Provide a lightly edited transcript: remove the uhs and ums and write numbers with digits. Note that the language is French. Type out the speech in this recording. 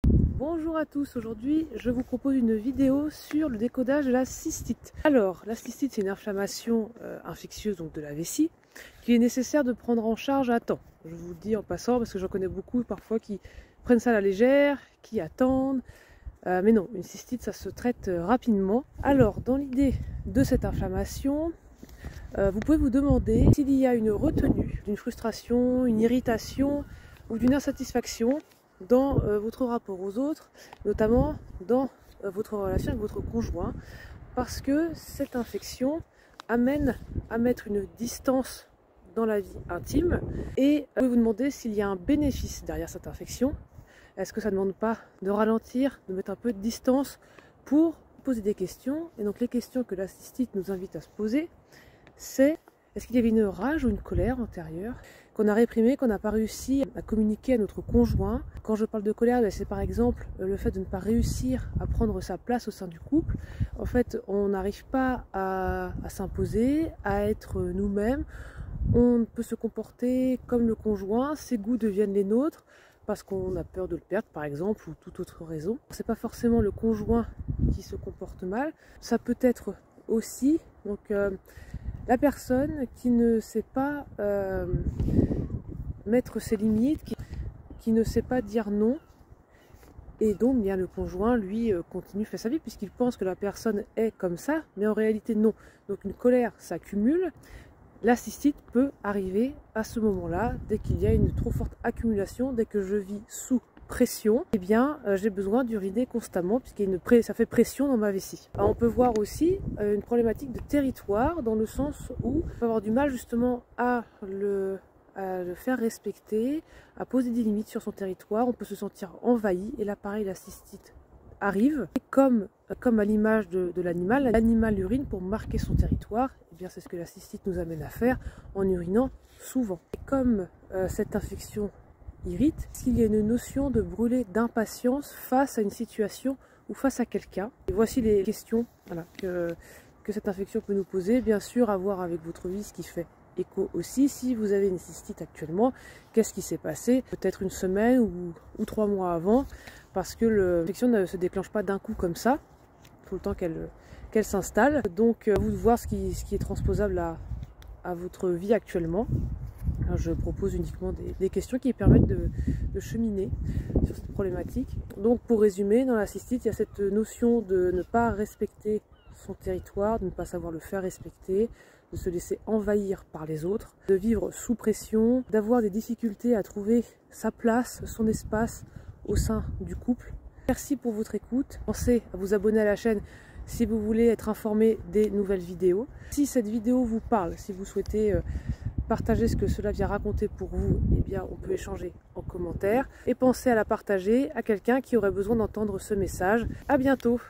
Bonjour à tous, aujourd'hui je vous propose une vidéo sur le décodage de la cystite. Alors, la cystite c'est une inflammation infectieuse donc de la vessie qu'il est nécessaire de prendre en charge à temps. Je vous le dis en passant parce que j'en connais beaucoup parfois qui prennent ça à la légère, qui attendent. Mais non, une cystite ça se traite rapidement. Alors, dans l'idée de cette inflammation, vous pouvez vous demander s'il y a une retenue, une frustration, une irritation ou d'une insatisfaction dans votre rapport aux autres, notamment dans votre relation avec votre conjoint, parce que cette infection amène à mettre une distance dans la vie intime. Et vous pouvez vous demander s'il y a un bénéfice derrière cette infection. Est-ce que ça ne demande pas de ralentir, de mettre un peu de distance pour poser des questions? Et donc les questions que la cystite nous invite à se poser, c'est: est-ce qu'il y avait une rage ou une colère antérieure qu'on a réprimée, qu'on n'a pas réussi à communiquer à notre conjoint? Quand je parle de colère, c'est par exemple le fait de ne pas réussir à prendre sa place au sein du couple. En fait, on n'arrive pas à s'imposer, à être nous-mêmes. On peut se comporter comme le conjoint, ses goûts deviennent les nôtres parce qu'on a peur de le perdre par exemple, ou toute autre raison. C'est pas forcément le conjoint qui se comporte mal, ça peut être aussi donc la personne qui ne sait pas mettre ses limites, qui ne sait pas dire non, et donc bien le conjoint lui continue faire sa vie puisqu'il pense que la personne est comme ça, mais en réalité non. Donc une colère s'accumule. La cystite peut arriver à ce moment-là, dès qu'il y a une trop forte accumulation, dès que je vis sous pression, eh bien j'ai besoin d'uriner constamment ça fait pression dans ma vessie. Alors, on peut voir aussi une problématique de territoire, dans le sens où on peut avoir du mal justement à le faire respecter, à poser des limites sur son territoire. On peut se sentir envahi, et là pareil, la cystite arrive, et comme à l'image de l'animal, l'animal urine pour marquer son territoire. Et bien c'est ce que la cystite nous amène à faire en urinant souvent. Et comme cette infection irrite, s'il y a une notion de brûler, d'impatience face à une situation ou face à quelqu'un. Et voici les questions que cette infection peut nous poser. Bien sûr, à voir avec votre vie, ce qui fait écho aussi. Si vous avez une cystite actuellement, qu'est-ce qui s'est passé peut-être une semaine ou 3 mois avant, parce que l'infection ne se déclenche pas d'un coup comme ça. Il faut le temps qu'elle s'installe. Donc vous voir ce qui est transposable à votre vie actuellement. Alors, je propose uniquement des questions qui permettent de cheminer sur cette problématique. Donc pour résumer, dans la cystite, il y a cette notion de ne pas respecter son territoire, de ne pas savoir le faire respecter, de se laisser envahir par les autres, de vivre sous pression, d'avoir des difficultés à trouver sa place, son espace au sein du couple. Merci pour votre écoute. Pensez à vous abonner à la chaîne si vous voulez être informé des nouvelles vidéos. Si cette vidéo vous parle, si vous souhaitez partager ce que cela vient raconter pour vous, eh bien on peut échanger en commentaire. Et pensez à la partager à quelqu'un qui aurait besoin d'entendre ce message. À bientôt!